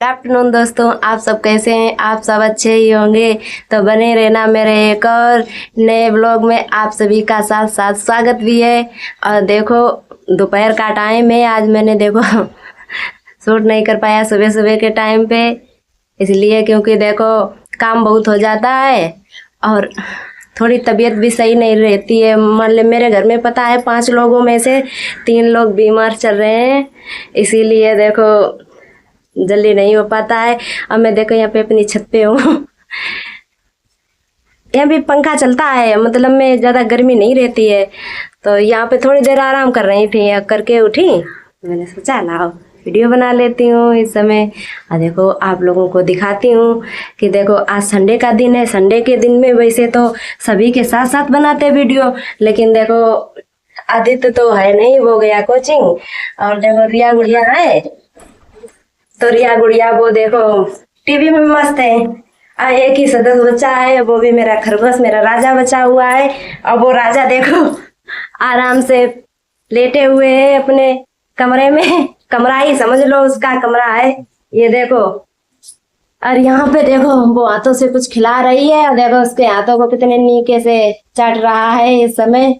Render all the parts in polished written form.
Good afternoon दोस्तों, आप सब कैसे हैं। आप सब अच्छे ही होंगे। तो बने रहना मेरे एक और नए ब्लॉग में। आप सभी का साथ साथ स्वागत भी है। और देखो दोपहर का टाइम है। आज मैंने देखो शूट नहीं कर पाया सुबह सुबह के टाइम पे, इसलिए क्योंकि देखो काम बहुत हो जाता है और थोड़ी तबीयत भी सही नहीं रहती है। मतलब मेरे घर में पता है 5 लोगों में से 3 लोग बीमार चल रहे हैं, इसीलिए देखो जल्दी नहीं हो पाता है। अब मैं देखो यहाँ पे अपनी छत पे हूँ यहाँ भी पंखा चलता है, मतलब में ज़्यादा गर्मी नहीं रहती है। तो यहाँ पे थोड़ी देर आराम कर रही थी, करके उठी, मैंने सोचा लाओ वीडियो बना लेती हूँ इस समय। और देखो आप लोगों को दिखाती हूँ कि देखो आज संडे का दिन है। संडे के दिन में वैसे तो सभी के साथ साथ बनाते वीडियो, लेकिन देखो आदित्य तो है नहीं, वो गया कोचिंग। और देखो रिया गुड़िया है, तो रिया गुड़िया वो देखो टीवी में मस्त है। एक ही सदस्य बच्चा है, वो भी मेरा खरगोश, मेरा राजा बचा हुआ है। और वो राजा देखो आराम से लेटे हुए हैं अपने कमरे में। कमरा ही समझ लो, उसका कमरा है ये देखो। और यहाँ पे देखो वो हाथों से कुछ खिला रही है, और देखो उसके हाथों को कितने नीके से चाट रहा है इस समय।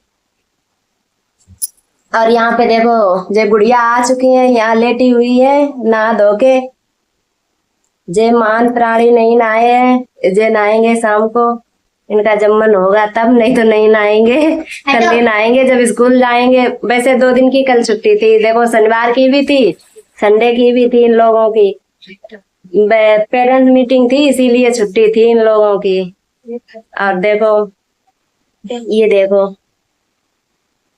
और यहाँ पे देखो जे गुड़िया आ चुकी है, यहाँ लेटी हुई है नहा धो के। जे मान प्राणी नहीं नहाए हैं, जे नहाएंगे शाम को, इनका जब मन होगा तब, नहीं तो नहीं नहाएंगे। कल ही नहाएंगे जब स्कूल जाएंगे। वैसे 2 दिन की कल छुट्टी थी, देखो शनिवार की भी थी, संडे की भी थी इन लोगों की। पेरेंट्स मीटिंग थी, इसीलिए छुट्टी थी इन लोगों की। और देखो ये देखो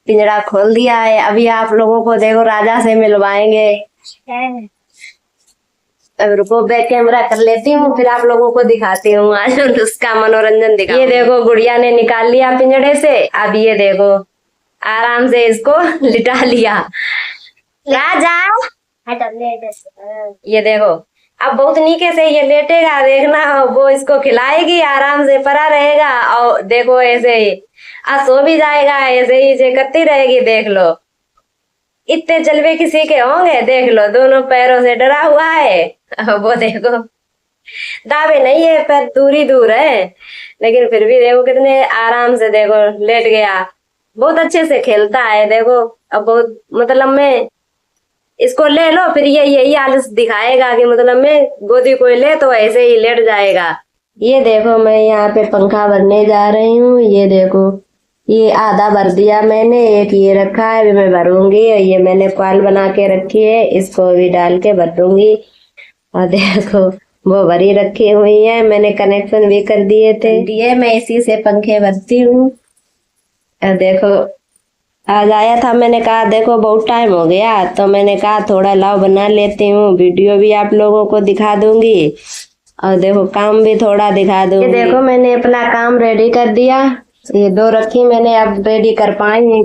पिंजरा खोल दिया है। अभी आप लोगों को देखो राजा से मिलवाएंगे। अब रुको बैक कैमरा कर लेती हूँ, फिर आप लोगों को दिखाती हूँ आज उसका मनोरंजन दिखा। ये देखो गुड़िया ने निकाल लिया पिंजड़े से। अब ये देखो आराम से इसको लिटा लिया राजा। ये देखो अब बहुत नीचे से ये लेटेगा, देखना वो इसको खिलाएगी, आराम से पड़ा रहेगा। और देखो ऐसे ही सो भी जाएगा, ऐसे ही जे करती रहेगी। देख लो इतने जलवे किसी के होंगे, देख लो दोनों पैरों से डरा हुआ है। वो देखो दावे नहीं है, पैर दूर ही दूर है, लेकिन फिर भी देखो कितने आराम से देखो लेट गया। बहुत अच्छे से खेलता है देखो। अब बहुत मतलब में इसको ले लो, फिर ये यही आलस दिखाएगा कि मतलब में गोदी कोई ले तो ऐसे ही लेट जाएगा। ये देखो मैं यहाँ पे पंखा भरने जा रही हूँ। ये देखो ये आधा भर दिया मैंने, एक ये रखा है, अभी मैं भरूंगी। और ये मैंने कॉइल बना के रखी है, इसको भी डाल के भर दूंगी। और देखो वो भरी रखी हुई है, मैंने कनेक्शन भी कर दिए थे। मैं इसी से पंखे भरती हूँ। और देखो आज आया था, मैंने कहा देखो बहुत टाइम हो गया, तो मैंने कहा थोड़ा लाओ बना लेती हूँ, वीडियो भी आप लोगों को दिखा दूंगी और देखो काम भी थोड़ा दिखा दूंगी। ये देखो मैंने अपना काम रेडी कर दिया। ये 2 रखी मैंने, अब रेडी कर पाई।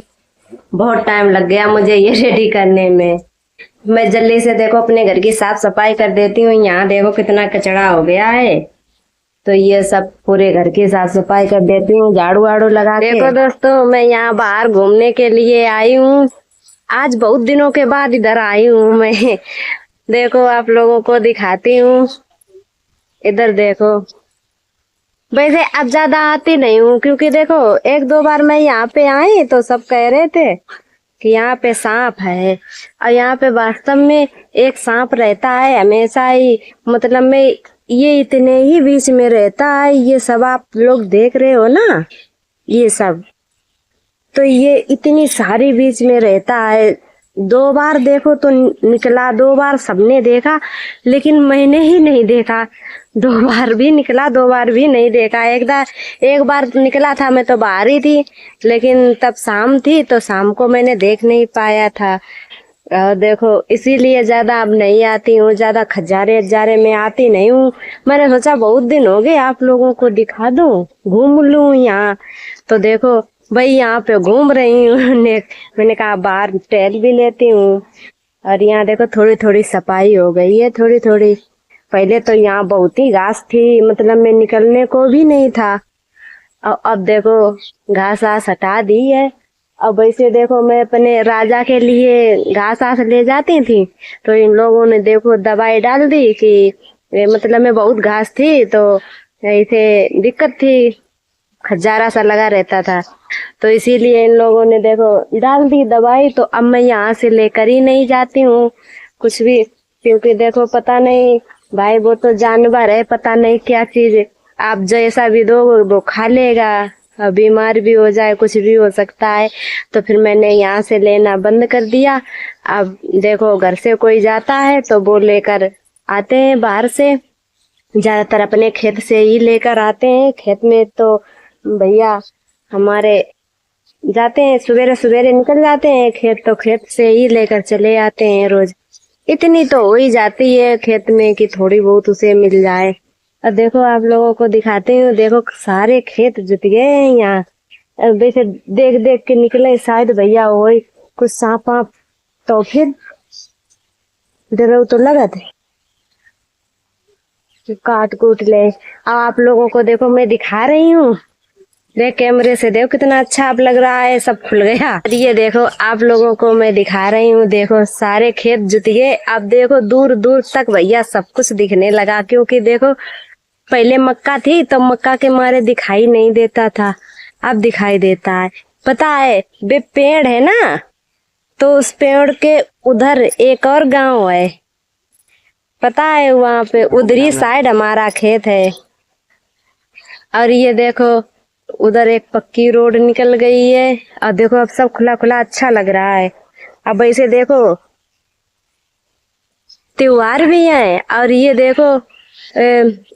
बहुत टाइम लग गया मुझे ये रेडी करने में। मैं जल्दी से देखो अपने घर की साफ सफाई कर देती हूँ। यहाँ देखो कितना कचरा हो गया है, तो ये सब पूरे घर की साफ सफाई कर देती हूँ, झाड़ू वाड़ू लगा के। देखो दोस्तों मैं यहाँ बाहर घूमने के लिए आई हूँ। आज बहुत दिनों के बाद इधर आई हूँ मैं। देखो आप लोगों को दिखाती हूँ। इधर देखो वैसे अब ज्यादा आती नहीं हूँ, क्योंकि देखो 1-2 बार मैं यहाँ पे आई तो सब कह रहे थे कि यहाँ पे सांप है। और यहाँ पे वास्तव में एक सांप रहता है हमेशा ही, मतलब में ये इतने ही बीच में रहता है। ये सब आप लोग देख रहे हो ना, ये सब तो ये इतनी सारी बीच में रहता है। 2 बार देखो तो निकला, 2 बार सबने देखा, लेकिन मैंने ही नहीं देखा। 2 बार भी निकला, 2 बार भी नहीं देखा। एक बार निकला था, मैं तो बाहर ही थी, लेकिन तब शाम थी तो शाम को मैंने देख नहीं पाया था। देखो इसीलिए ज्यादा अब नहीं आती हूँ, ज्यादा खजारे में आती नहीं हूँ। मैंने सोचा बहुत दिन हो गए आप लोगों को दिखा दूं, घूम लूं यहाँ। तो देखो भाई यहाँ पे घूम रही हूँ। मैंने कहा बाहर टहल भी लेती हूँ। और यहाँ देखो थोड़ी थोड़ी सफाई हो गई है, थोड़ी थोड़ी। पहले तो यहाँ बहुत ही घास थी, मतलब मैं निकलने को भी नहीं था। और अब देखो घास आस हटा दी है, अब वैसे देखो मैं अपने राजा के लिए घास आस ले जाती थी, तो इन लोगों ने देखो दवाई डाल दी कि मतलब में बहुत घास थी, तो ऐसे दिक्कत थी, खजारा सा लगा रहता था, तो इसीलिए इन लोगों ने देखो डाल दी दवाई। तो अब मैं यहाँ से लेकर ही नहीं जाती हूँ कुछ भी, क्योंकि देखो पता नहीं भाई, वो तो जानवर है, पता नहीं क्या चीज आप जैसा भी दो वो खा लेगा, बीमार भी हो जाए, कुछ भी हो सकता है। तो फिर मैंने यहाँ से लेना बंद कर दिया। अब देखो घर से कोई जाता है तो वो लेकर आते हैं बाहर से, ज्यादातर अपने खेत से ही लेकर आते हैं। खेत में तो भैया हमारे जाते हैं, सवेरे सवेरे निकल जाते हैं खेत, तो खेत से ही लेकर चले आते हैं रोज। इतनी तो हो ही जाती है खेत में कि थोड़ी बहुत उसे मिल जाए। अब देखो आप लोगों को दिखाते हूँ, देखो सारे खेत जुट गए हैं यहाँ। अब वैसे देख देख के निकले शायद भैया वही कुछ सांप वाप, तो फिर डर तो लगा थे काट कूट ले। अब आप लोगों को देखो मैं दिखा रही हूँ, देख कैमरे से देखो कितना अच्छा अब लग रहा है, सब खुल गया। ये देखो आप लोगों को मैं दिखा रही हूँ, देखो सारे खेत जुट गए। अब देखो दूर दूर तक भैया सब कुछ दिखने लगा, क्योंकि देखो पहले मक्का थी तो मक्का के मारे दिखाई नहीं देता था, अब दिखाई देता है। पता है वे पेड़ है ना, तो उस पेड़ के उधर एक और गांव है, पता है वहां पे उधरी साइड हमारा खेत है। और ये देखो उधर एक पक्की रोड निकल गई है, और देखो अब सब खुला खुला अच्छा लग रहा है। अब ऐसे देखो त्योहार भी है, और ये देखो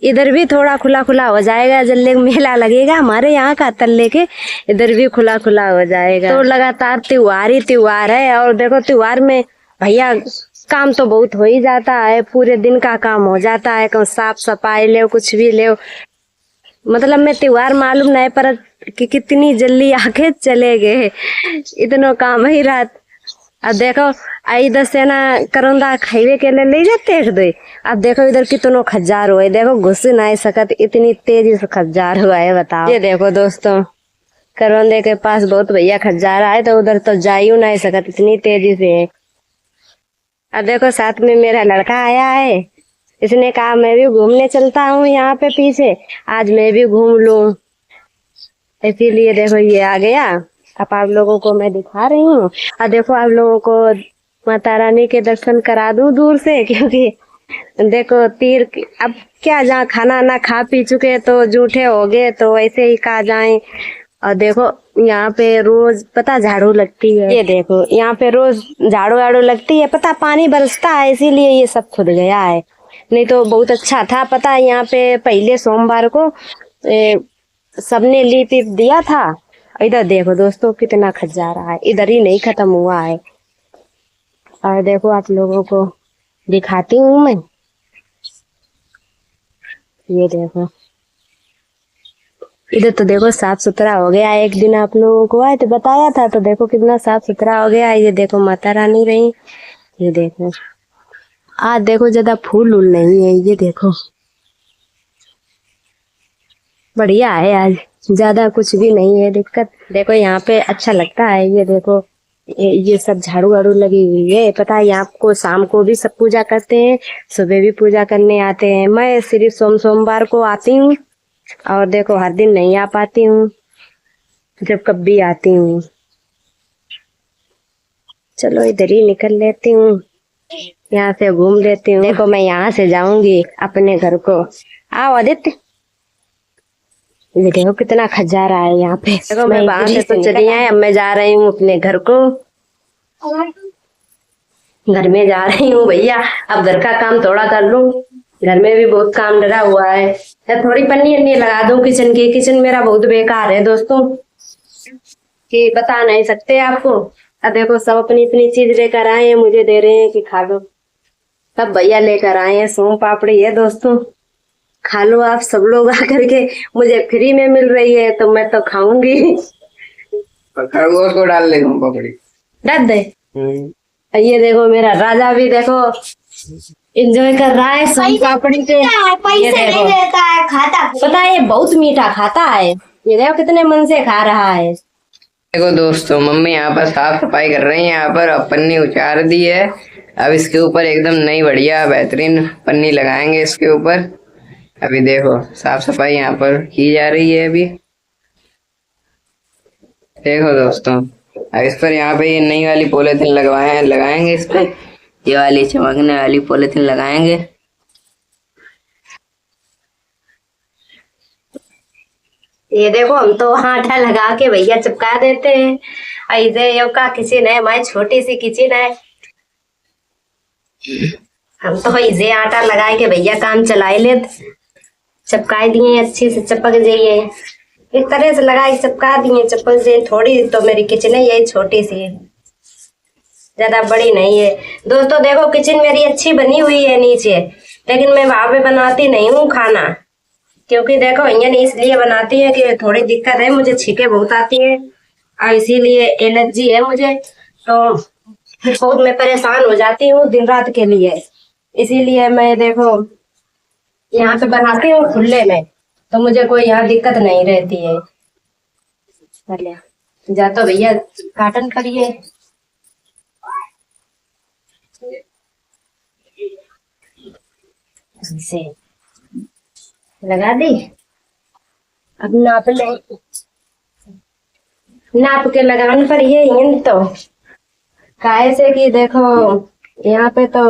इधर भी थोड़ा खुला खुला हो जाएगा, जल्ले मेला लगेगा हमारे यहाँ का तल्ले के, इधर भी खुला खुला हो जाएगा। तो लगातार त्योहार ही त्योहार है। और देखो त्योहार में भैया काम तो बहुत हो ही जाता है, पूरे दिन का काम हो जाता है, कहूँ साफ सफाई ले कुछ भी ले, मतलब मैं त्योहार मालूम नहीं पर कि कितनी जल्दी आके चले गए, इतना काम ही रात। अब देखो इधर से ना करौंदा खाइवे के लिए ले जाते एक दो। अब देखो इधर कितनो खजार हुआ है, देखो घुस नहीं सकत, इतनी तेजी से खजार हुआ है, बताओ। ये देखो दोस्तों करौंदे के पास बहुत भैया खजार आए, तो उधर तो जा ही नहीं सकत, इतनी तेजी से है। अब देखो साथ में मेरा लड़का आया है, इसने कहा मैं भी घूमने चलता हूँ यहाँ पे पीछे, आज मैं भी घूम लूं, इसीलिए देखो ये आ गया। अब आप लोगों को मैं दिखा रही हूँ। और देखो आप लोगों को माता रानी के दर्शन करा दूं दूर से, क्योंकि देखो तीर अब क्या, जहाँ खाना ना खा पी चुके तो जूठे हो गए, तो ऐसे ही कहा जाए। और देखो यहाँ पे रोज पता झाड़ू लगती है, ये देखो यहाँ पे रोज झाड़ू वाड़ू लगती है, पता पानी बरसता है, इसीलिए ये सब खुद गया है, नहीं तो बहुत अच्छा था। पता है यहाँ पे पहले सोमवार को सबने लीप दिया था। इधर देखो दोस्तों कितना खजा रहा है, इधर ही नहीं खत्म हुआ है। और देखो आप लोगों को दिखाती हूँ मैं, ये देखो इधर तो देखो साफ सुथरा हो गया। एक दिन आप लोगों को आए तो बताया था, तो देखो कितना साफ सुथरा हो गया। ये देखो माता रानी रही, ये देखो आज देखो ज्यादा फूल उल नहीं है, ये देखो बढ़िया है, आज ज्यादा कुछ भी नहीं है दिक्कत। देखो यहाँ पे अच्छा लगता है, ये देखो ये सब झाड़ू वाड़ू लगी हुई है। पता है यहाँ को शाम को भी सब पूजा करते हैं, सुबह भी पूजा करने आते हैं। मैं सिर्फ सोमवार को आती हूँ, और देखो हर दिन नहीं आ पाती हूँ, जब कब भी आती हूँ। चलो इधर ही निकल लेती हूँ, यहाँ से घूम लेती हूँ। देखो मैं यहाँ से जाऊंगी अपने घर को। आओ आदित्य, ये देखो कितना खजारा है यहाँ पे। देखो मैं बाहर से तो चली आई, अब मैं जा रही हूँ अपने घर को, घर में जा रही हूँ भैया। अब घर का काम थोड़ा कर लूँ, घर में भी बहुत काम डरा हुआ है। थोड़ी पन्नी अन्नी लगा दूं किचन की, किचन मेरा बहुत बेकार है दोस्तों, कि बता नहीं सकते आपको। अब देखो सब अपनी अपनी चीज लेकर आए हैं, मुझे दे रहे हैं कि खा लो। सब भैया लेकर आए हैं, सोम पापड़ी है दोस्तों, खा लो आप सब लोग आकर के, मुझे फ्री में मिल रही है तो मैं तो खाऊंगी। खरगोश को डाल ले पापड़ी, डाल दे। ये देखो मेरा राजा भी देखो एंजॉय कर रहा है सोम पापड़ी के। ये देखो देता है, खाता पता है ये बहुत मीठा खाता है, ये देखो कितने मन से खा रहा है। देखो दोस्तों, मम्मी यहाँ पर साफ सफाई कर रही है। यहाँ पर अब पन्नी उतार दी है। अब इसके ऊपर एकदम नई बढ़िया बेहतरीन पन्नी लगाएंगे इसके ऊपर। अभी देखो साफ सफाई यहाँ पर की जा रही है। अभी देखो दोस्तों, अब इस पर यहाँ पे ये नई वाली पॉलीथिन लगाएंगे इस पे। ये वाली चमकने वाली पॉलीथिन लगाएंगे। ये देखो हम तो आटा लगा के भैया चिपका देते हैं। ऐसे यो का किचन है, हमारी छोटी सी किचन है। हम तो ऐसे आटा लगा के भैया काम चलाए लेते, चिपका दिए अच्छे से, चिपक जाइए इस तरह से लगा के चिपका दिए, चिपक जाए। थोड़ी तो मेरी किचन है यही छोटी सी है, ज्यादा बड़ी नहीं है। दोस्तों देखो किचन मेरी अच्छी बनी हुई है नीचे, लेकिन मैं वहां पे बनाती नहीं हूँ खाना, क्योंकि देखो इंजन इसलिए बनाती है कि थोड़ी दिक्कत है, मुझे छींके बहुत आती है और इसीलिए एलर्जी है मुझे, तो फिर बहुत मैं परेशान हो जाती हूँ दिन रात के लिए। इसीलिए मैं देखो यहाँ पे बनाती हूँ खुले में, तो मुझे कोई यहाँ दिक्कत नहीं रहती है। चलिए जा तो भैया काटन करिए। से लगा दी। अब नाप ले, नाप के लगाने पर ये इन तो काहे से कि देखो यहाँ पे तो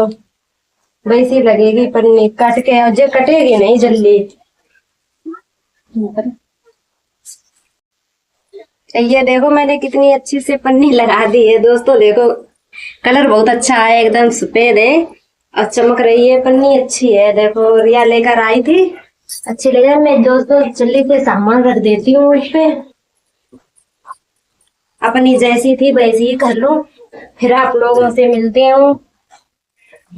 वैसी लगेगी पन्नी, काट के और जो कटेगी नहीं जल्दी। ये देखो मैंने कितनी अच्छी से पन्नी लगा दी है दोस्तों। देखो कलर बहुत अच्छा है, एकदम सफेद है और चमक रही है, पन्नी अच्छी है। देखो रिया लेकर आई थी, अच्छी लगा। मैं दोस्तों जल्दी से सामान रख देती हूँ उस पे, अपनी जैसी थी वैसी ही कर लूं, फिर आप लोगों से मिलती हूँ।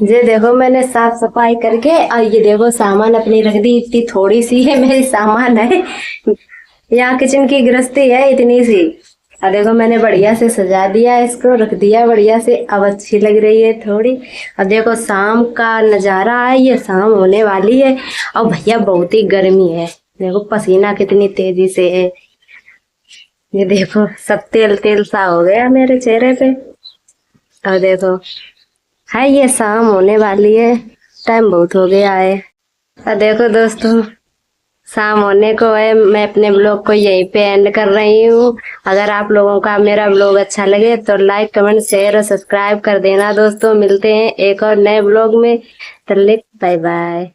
ये देखो मैंने साफ सफाई करके, और ये देखो सामान अपनी रख दी। इतनी थोड़ी सी है मेरी सामान है, यहाँ किचन की गृहस्थी है इतनी सी। और देखो मैंने बढ़िया से सजा दिया, इसको रख दिया बढ़िया से, अब अच्छी लग रही है थोड़ी। और देखो शाम का नजारा है, ये शाम होने वाली है और भैया बहुत ही गर्मी है। देखो पसीना कितनी तेजी से है, ये देखो सब तेल तेल सा हो गया मेरे चेहरे पे। और देखो है ये शाम होने वाली है, टाइम बहुत हो गया है। और देखो दोस्तों शाम होने को है, मैं अपने ब्लॉग को यहीं पे एंड कर रही हूँ। अगर आप लोगों का मेरा ब्लॉग अच्छा लगे तो लाइक कमेंट शेयर और सब्सक्राइब कर देना दोस्तों। मिलते हैं एक और नए ब्लॉग में, तब तक बाय बाय।